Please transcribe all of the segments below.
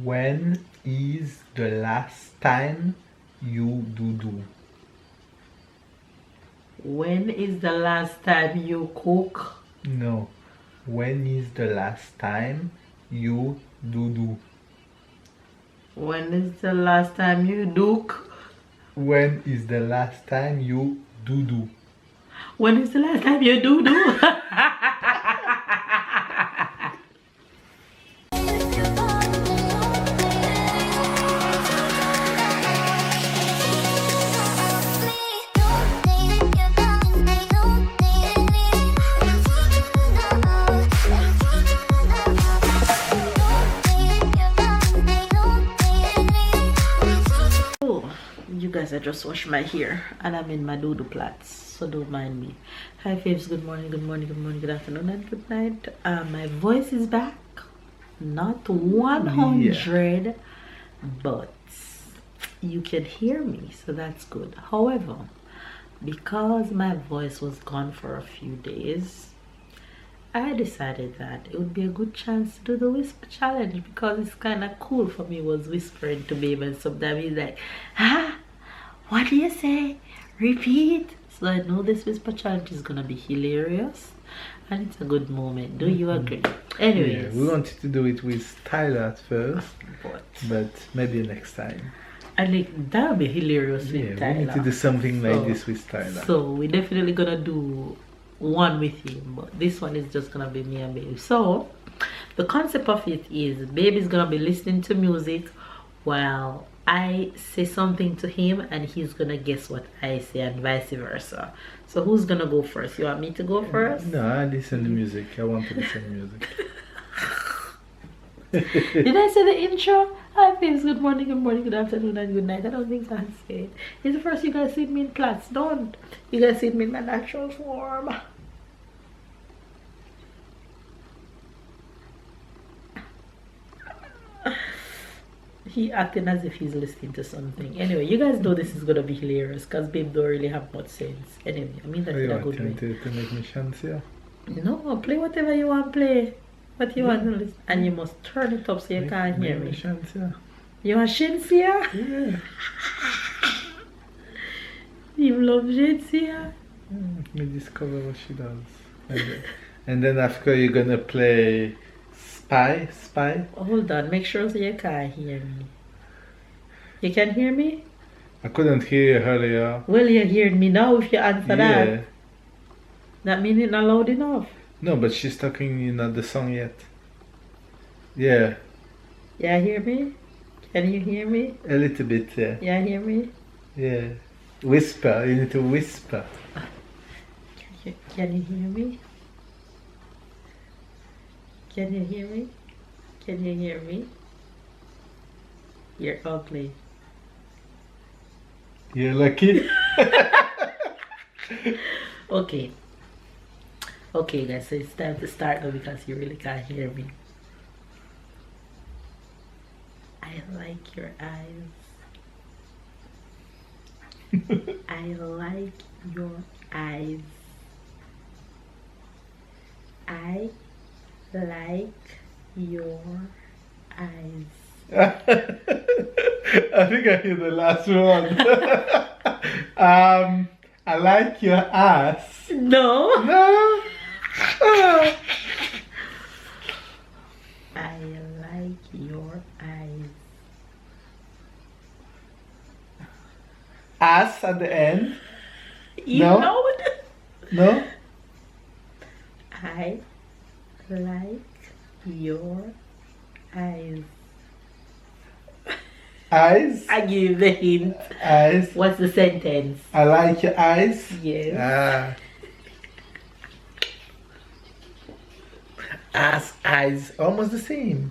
When is the last time you do? When is the last time you cook? No. When is the last time you do? When is the last time you duke? When is the last time you do? When is the last time you do? You guys, I just washed my hair and I'm in my doodoo plats, so don't mind me. Hi faves, good morning, good afternoon and good night. My voice is back, not 100, but you can hear me, so that's good. However, because my voice was gone for a few days, I decided that it would be a good chance to do the whisper challenge, because it's kind of cool for me was whispering to baby, and sometimes he's like, what do you say? Repeat. So I know this whisper challenge is gonna be hilarious and it's a good moment. Do you agree? Anyways, yeah, we wanted to do it with Tyler at first, but maybe next time. I think that would be hilarious with Tyler. We need to do something like this with Tyler. So we're definitely gonna do one with him, but this one is just gonna be me and baby. So the concept of it is baby's gonna be listening to music while I say something to him and he's gonna guess what I say and vice versa. So who's gonna go first? You want me to go first? No, I listen to music. I want to listen to music. Did I say the intro? Hi babes, good morning, good afternoon and good night. I don't think I said it. It's the first you guys see me in plats. Don't. You guys see me in my natural form. He acting as if he's listening to something. Anyway, you guys know this is gonna be hilarious because babe don't really have much sense. Anyway, I mean that in a good way. To make me chance here? No, play whatever you want to play. What you want to listen. And you must turn it up so you can't hear me. Chance here. You want Shinsia? Yeah. You love Shinsia? Let me discover what she does. And then after you're gonna play Spy. Hold on, make sure so you can't hear me. You can hear me? I couldn't hear you earlier. Well, you're hearing me now if you answer that. That means it's not loud enough. No, but she's talking not the song yet. Yeah. Yeah, hear me? Can you hear me? A little bit, yeah. Yeah, hear me? Yeah. Whisper, you need to whisper. Can you hear me? Can you hear me? Can you hear me? You're ugly. You're lucky. Okay. Okay guys, so it's time to start now because you really can't hear me. I like your eyes. I like your eyes. I like your eyes. I think I hear the last one. I like your ass. No. No. I like your eyes. Ass at the end. You No. know? No. I like your eyes. Eyes. I give you the hint. Eyes. What's the sentence? I like your eyes. Yes. Ass, eyes, almost the same.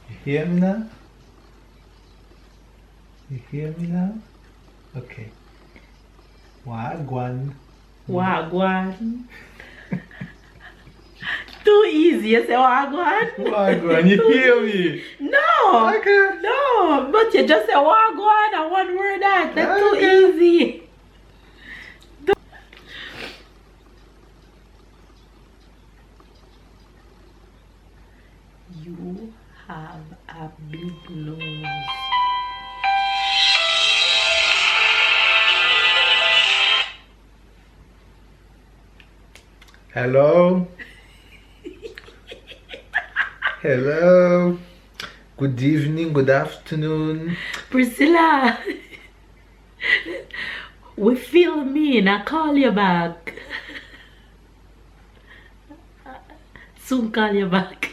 You hear me now? You hear me now? Okay. Wagwan. Wagwan. Too easy. You say wagwan. Wagwan, you hear me? No. Okay. No. But you just say wagwan and one word That's too easy. You have a big nose. Hello. Hello. Good evening, good afternoon. Priscilla, we filming. I call you back. Soon call you back.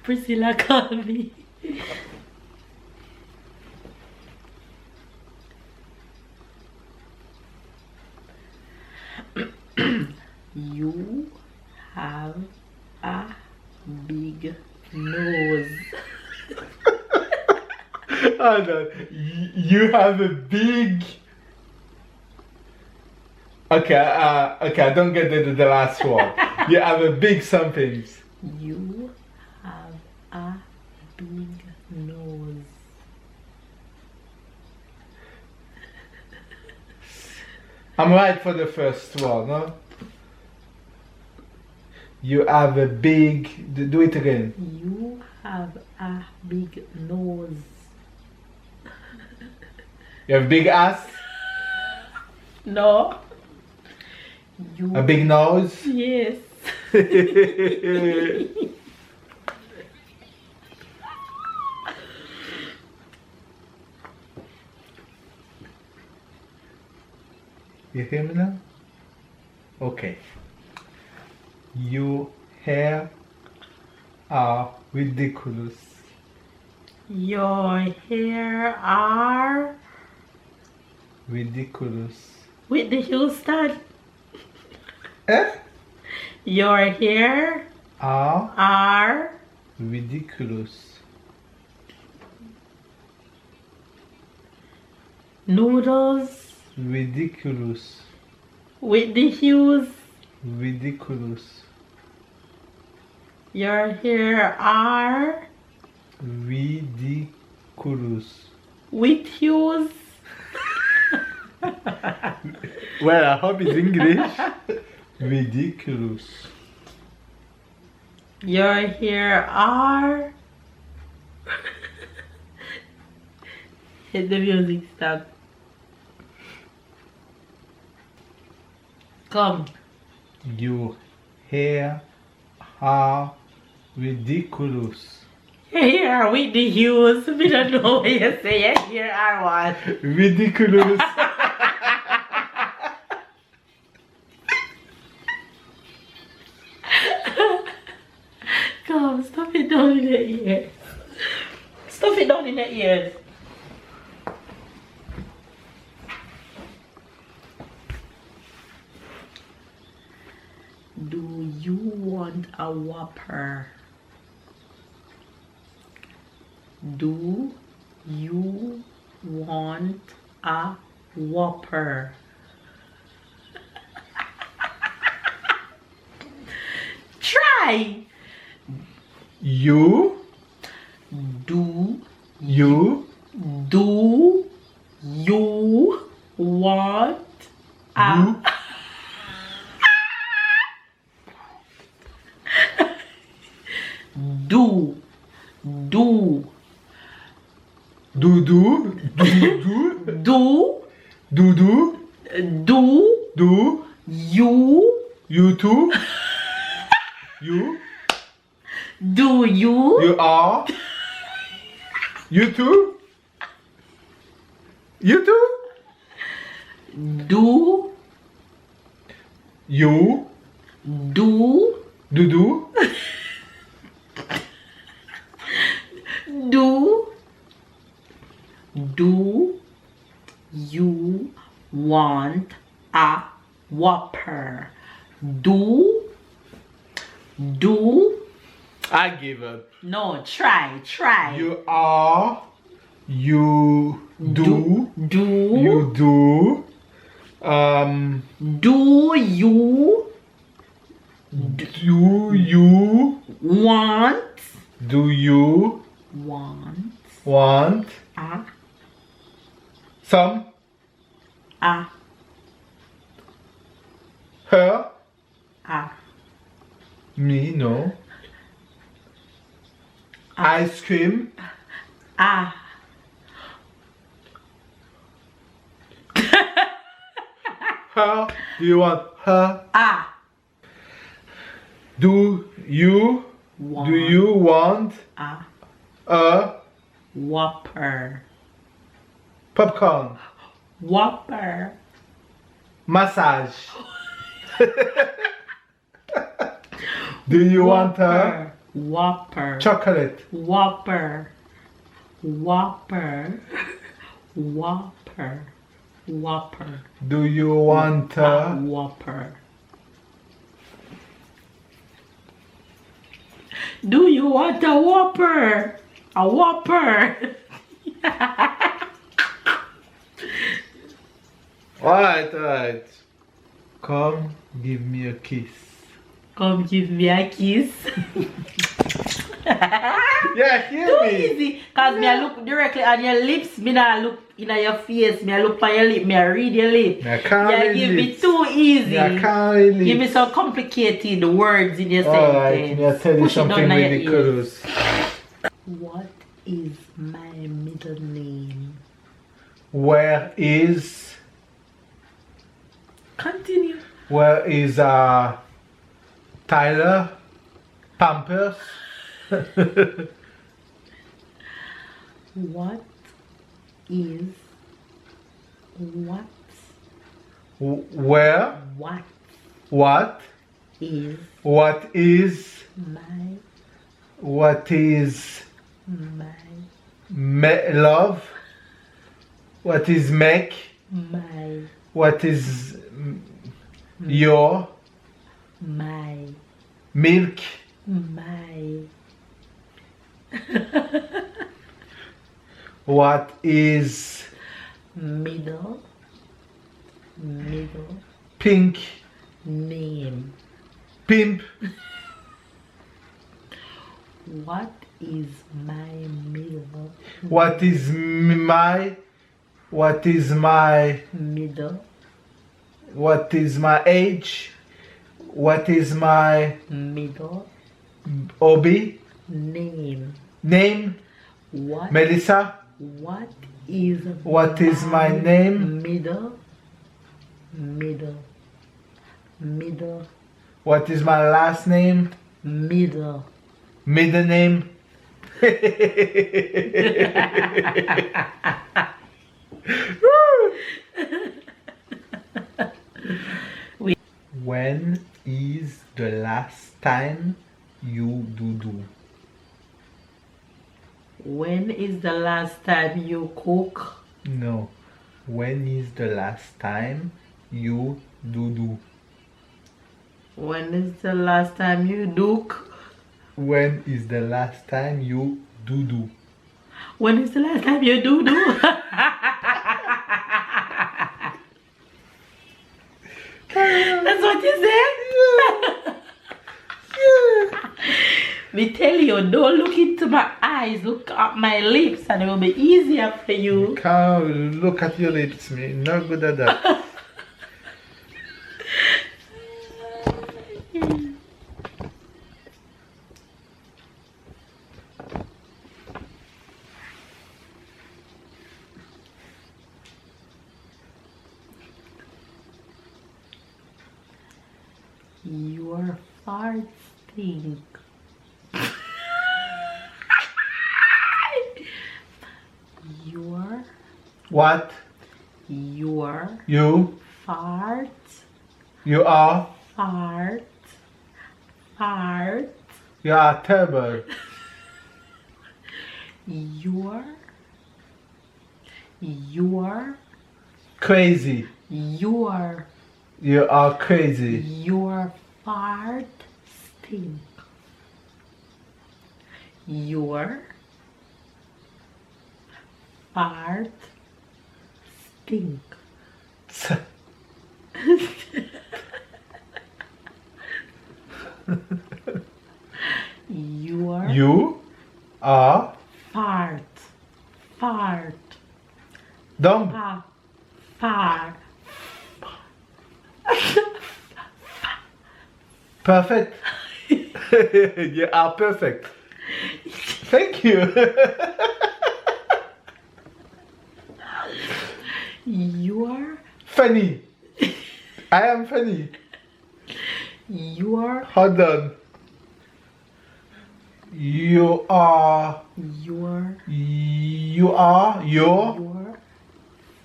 Priscilla, call me. You have a big nose. Oh no, you have a big. Okay, I don't get the last one. You have a big something. You have a big nose. I'm right for the first one, no? You have a big. Do it again. You have a big nose. You have a big ass, No. You. a big nose. Yes. You hear me now? Okay. Your hair are ridiculous. Your hair are Ridiculous. Whitney Houston. Eh? Your hair are Ridiculous. noodles. Ridiculous. Whitney Hughes. Ridiculous. Your hair are Ridiculous. with Hughes. Well, I hope it's English. Ridiculous. Your hair are. Hit the music stop. Come. Your hair are ridiculous. Your hair are Whitney Hughes. We don't know what you say. Your hair are what? Ridiculous. Come, stuff it down in your ears. Stuff it down in your ears. Do you want a Whopper? Do you want a Whopper? Try. You Do you do you want a you do do do do do do do do you you too you do you are you too do you do do do you want a Whopper? Do I give up. no, try You are you do do you do do you do you want do you Want. Want. Ah. Some. Ah. Her. Ah. Me, no. Ice cream. Ah. Her. Do you want her? Ah. Do you want Ah. a Whopper. popcorn? Whopper. Massage. Do you want a Whopper. chocolate? Whopper. Whopper. Whopper. Whopper. Do you want a Whopper. Do you want a Whopper? A Whopper. Alright. Come give me a kiss. Come give me a kiss. Yeah, hear Too me. easy. Cause me I look directly on your lips. Me not look in your face. Me I look on your lip. Me I read your lip. I can't read give me lips. too easy. I can't read Give me lips. some complicated words in your Alright, sentence. me I tell you Push it down something on your ears. ridiculous. What is my middle name? Where is Continue. Tyler Pampers? What is what? Where? What What? is What is my love? What is make? my What is your my milk? my What is middle pink? name? Pimp? What is my middle What is my middle what is my age? What is my middle hobby? name? Name? What Melissa? what is my name? middle What is my last name? middle Middle name? When is the last time you do? When is the last time you cook? No. When is the last time you do? When is the last time you duke? When is the last time you do? When is the last time you do? That's what you said? Me tell you, don't look into my eyes, look at my lips and it will be easier for you. You can't look at your lips, me. Not good at that. Your farts stink. Your What? Your You? fart You are? fart You are terrible. your Crazy. your You are crazy. your fart stink. Your fart stink. Your You are Fart. Dumb. Fart. Perfect. You are perfect. Thank you. You are. Funny. I am funny. You are. Hold on. You are. Your. You are. Your.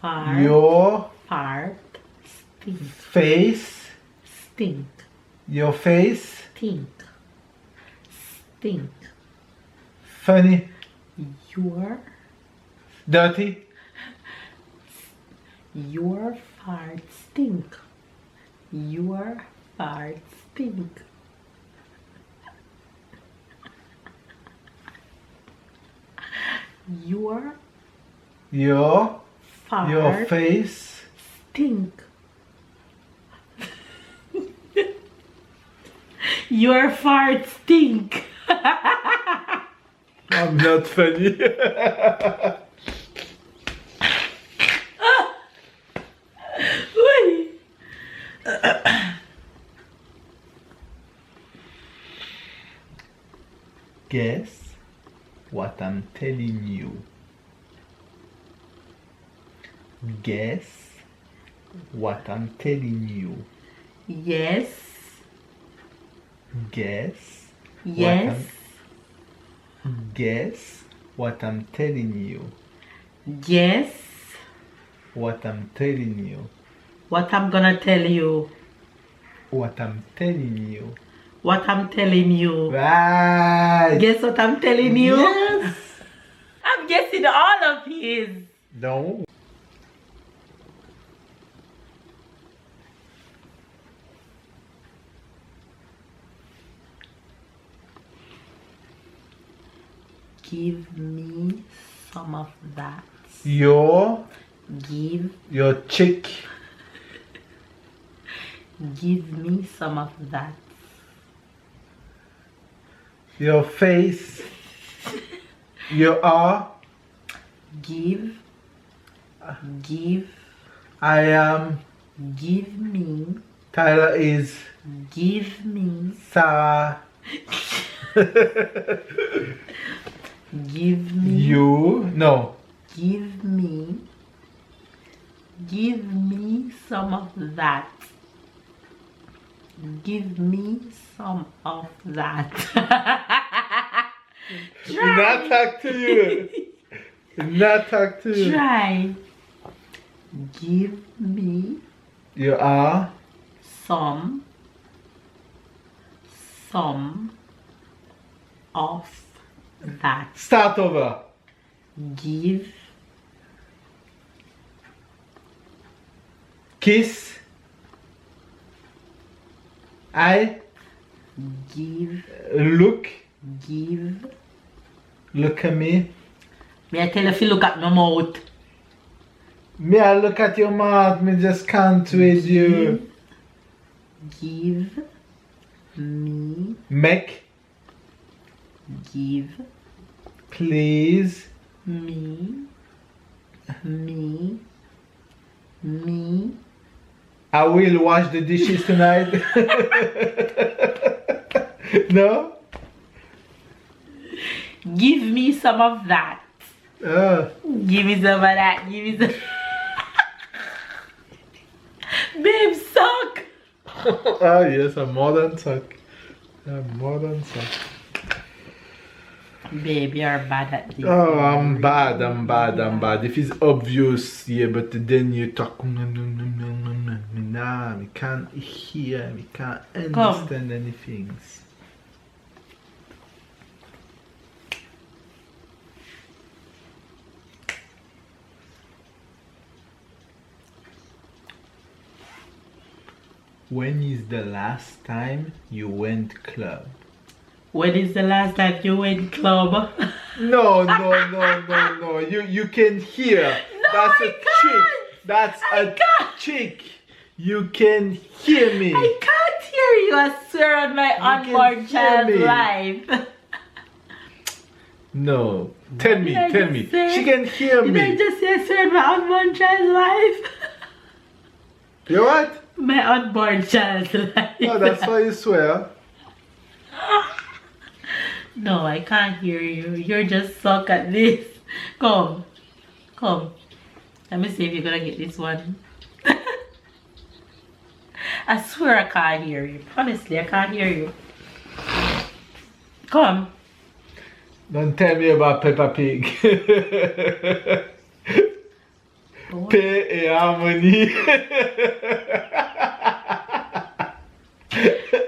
Fart. Your Fart. Stink. face. Stink. Your face. Stink. Stink. Funny. Your. Dirty. Your fart stink. Your fart stink. Your fart Your face. stink. Your fart stink. I'm not funny. Wait. Guess what I'm telling you. Guess what I'm telling you. Yes. Guess. Yes. Guess what I'm telling you. Yes. What I'm telling you. What I'm gonna tell you. What I'm telling you. What I'm telling you. Right. Guess what I'm telling you? Yes. I'm guessing all of his. No. Give me some of that. Your chick. Give me some of that. Your face. You are. Give. I am. Give me. Tyler is. Give me. Sarah. Give me. You. No. Give me. Give me some of that. Give me some of that. Not talk to you. Not talk to you. Try. Give me You are. some of that. Start over. Give. Kiss. I. Give. Look. Give. Look at me. Me I tell you if you look at my mouth. Me, I look at your mouth. Me just can't with you. Give me. Make. Give Please. me. I will wash the dishes tonight. No? Give me some of that. Give me some of that. Give me some. Babe, suck. Oh yes, a modern suck. A modern suck. Babe, you're bad at this. Oh, I'm bad. If it's obvious, yeah, but then you talk. Nah, we can't hear, we can't understand anything. When is the last time you went club? When is the last time you went club? No. You can hear. No, That's I a can't. chick. That's a chick. You can hear me. I can't hear you. I swear on my unborn can hear child's me. life. No. Tell me. She can hear Did I me. just say I swear my unborn child's life? You what? My unborn child's life. Oh, that's why you swear. No, I can't hear you. You're just suck at this. Come. Let me see if you're gonna get this one. I swear I can't hear you. Honestly, I can't hear you. Come. Don't tell me about Peppa Pig. Paix et harmonie.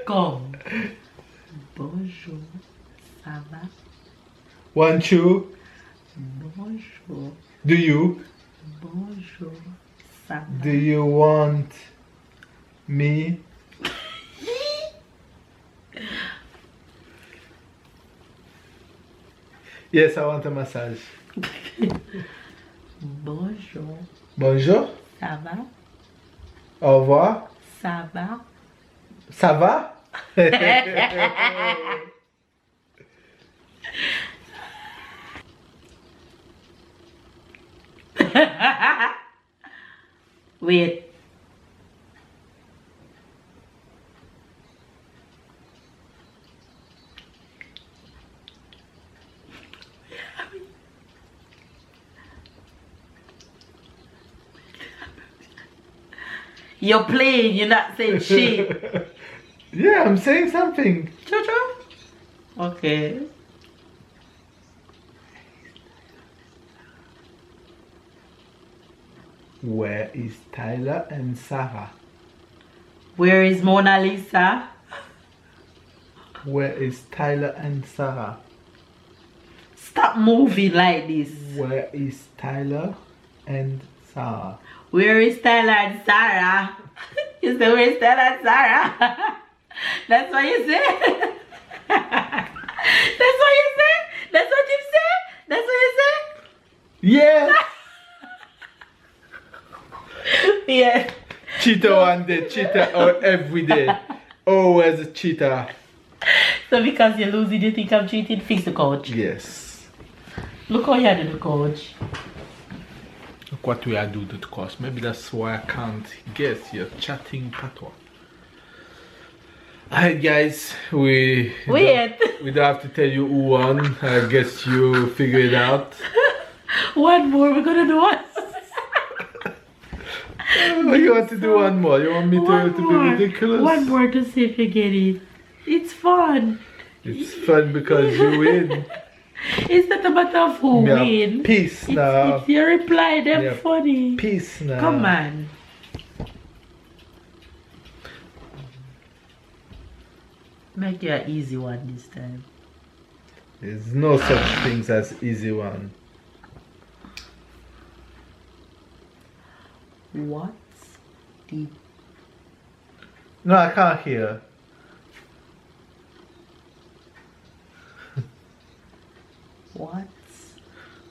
Come. Bonjour. Ça va? Want you? Bonjour. Do you? Bonjour. Ça va? Do you want me? Yes, I want a massage. Bonjour. Bonjour. Ça va? Au revoir. Ça va? Ça va? Wait. You're playing, you're not saying shit. Yeah, I'm saying something. Jojo? Okay. Where is Tyler and Sarah? Where is Mona Lisa? Where is Tyler and Sarah? Stop moving like this. Where is Tyler and Sarah? Where is Tyler and Sarah? You say, where is Tyler and Sarah? That's what you say? That's what you say? That's what you say? That's what you say? Yeah! Yeah. Cheetah one day, cheetah every day. Always a cheetah. So because you're losing, you think I'm cheating? Fix the couch. Yes. Look how you had the couch. Look what we are doing to the course. Maybe that's why I can't guess your chatting patois. Alright guys, we don't have to tell you who won. I guess you figure it out. One more, we're gonna do one. Oh, you want to do one more? You want me to be ridiculous? One more to see if you get it. It's fun. It's fun because you win. It's not a matter of who win. Peace now. It's your reply, they're funny. Peace now. Come on. Make you an easy one this time. There's no such things as easy one. What's the... No, I can't hear. What's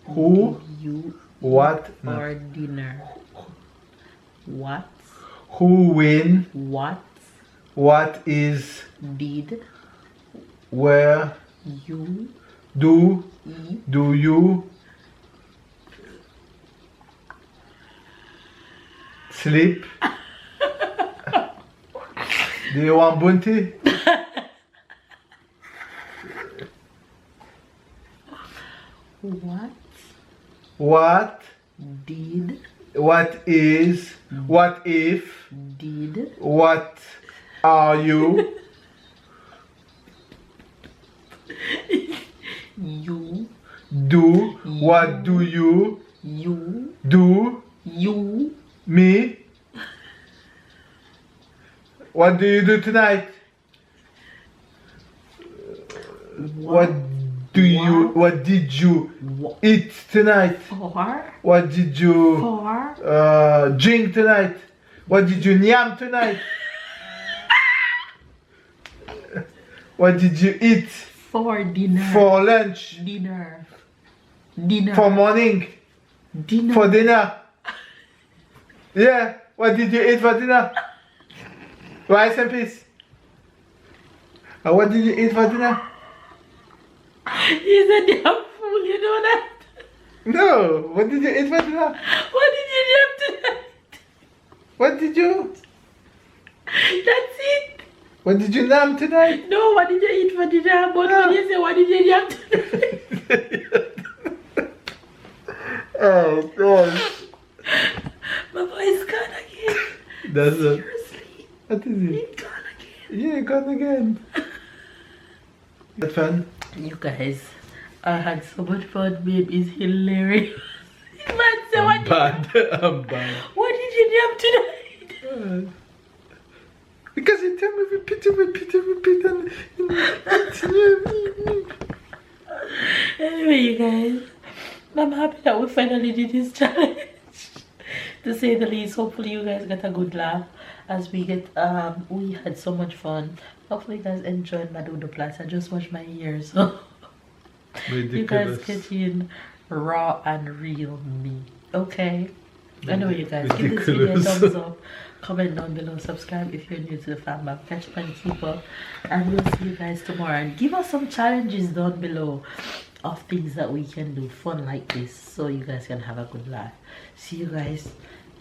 Who? you What? for dinner? What? Who win? What What is? did Where? you Do? eat? Do you? Sleep? Do you want bunty? What What? did What is? What if? did What are you? you Do? What do you you do? you Me? What do you do tonight? What do you? What did you eat tonight? for What did you drink tonight? What did you yam tonight? What did you eat for dinner for lunch? dinner For morning? dinner For dinner? Yeah. What did you eat for dinner? Rice and peas. What did you eat for dinner? He's a damn fool. will you know that? No. What did you eat for dinner? What did you have tonight? What did you? That's it. What did you name tonight? No, what did you eat for dinner? But when you say what did you have tonight? Oh gosh. My voice gone again. That's it. Seriously. What is it? It's gone again. Yeah, gone again. That fun? You guys, I had so much fun, babe. It's hilarious. Man, say I'm what bad. I'm bad. What did you have tonight? Because you tell me repeat, and Anyway, you guys, I'm happy that we finally did this challenge. To say the least, hopefully you guys got a good laugh as we had so much fun. Hopefully you guys enjoyed my doodle plats. I just washed my hair, so you guys getting raw and real me. Okay. Anyway, you guys, give this video a thumbs up, comment down below, subscribe if you're new to the family. Catch up and keep up, and we'll see you guys tomorrow. And give us some challenges down below of things that we can do fun like this, so you guys can have a good laugh. See you guys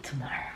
tomorrow.